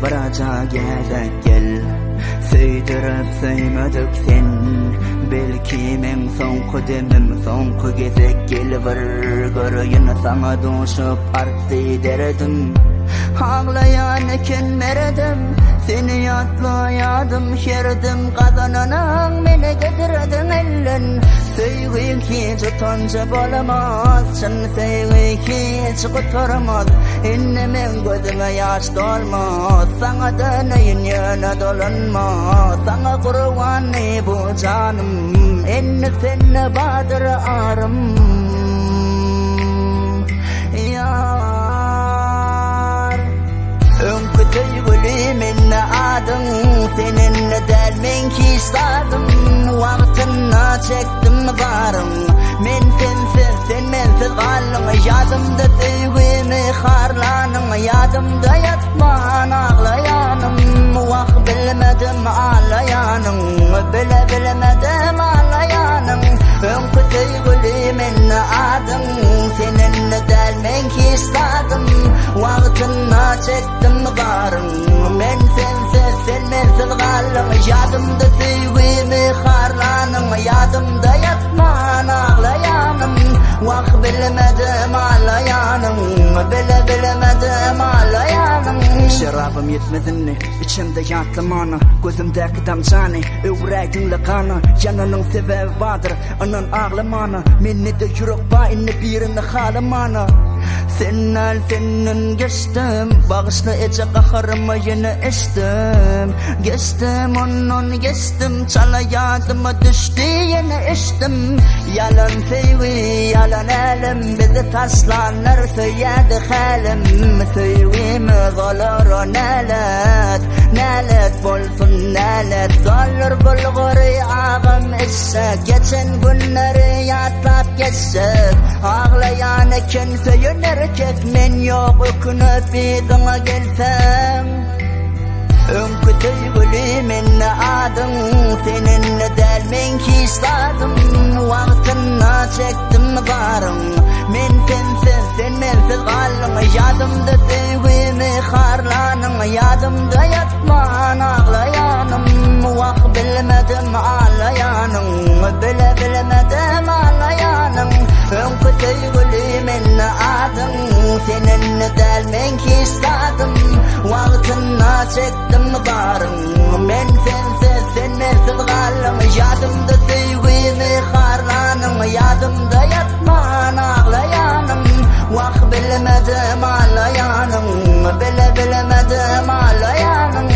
varacak gezek gel. Söydürüp söymedik sen, belki men sonku demim sonku gezek gel. Var görüyün sana duşup arttı derdim. Ağlayan eken meredim, seni yatlayadım şerdim. Kazananın meni getirdin ellen. Söygü ki tutunca bolamaz, şın söygü ki hiç kurtarmaz. İnnemin gözüme yaş dolmaz, sana döneyim yana dolanmaz. Sana kurban bu canım, inne seni badır arım. Yar önkü söygülü minne adın, seninle dermen ki istadım. Vaktına çektim varım, men sensiz sen mensiz kalın. Yadımda söygümi harlanım, yadımda yatman ağlayanım. Vak bilmedim ağlayanım, bilemedim ağlayanım. Önkü söygülü minne adın, seninle dermen ki istadım. Vaktına çektim varım, men sensiz sen mensiz kalın. Yadımda söygümi harlanım, yadımda yatman ağlayanım. Vak bilemedim ağlayanım, bilemedim ağlayanım. Şarabım yetmedin, içimde yatlamana, gözümdeki damcani, öğreydinle kanı. Yanının sebebi vardır, onun ağlamana. Minni de yürek bayını birini halamana. Senin geçtim, bağışla ece kaharımı yine içtim. Geçtim onun geçtim, çalayadıma düştü yine içtim. Yalan sevgi, yalan älem, bizi taşlanır söyledi halim. Sevgimiz olur nelet, nelet bolsun nelet. Olur bulguri ağım etse, geçen günleri yatlap geçsek. Ağlayan eken söyünür erkek, men yok ökünüp bizine gelsem. Önkü söygülü minne adın, seninle dermen ki istadım. Vaktına çektim varım, men sensiz sen mensiz kalın. Yadımda söygümi harlanım, yadımda yatman ağlayanım. Vak bilmedim ağlayanım, bilemedim ağlayanım. Önkü söygülü minne adın, seninle dermen ki istadım. Vaktına çektim varım, men sensiz sen mensiz kalın. Yadımda söygümi harlanım, yadımda yatman ağlayanım. Vak bilemedim ağlayanım, bilemedim ağlayanım.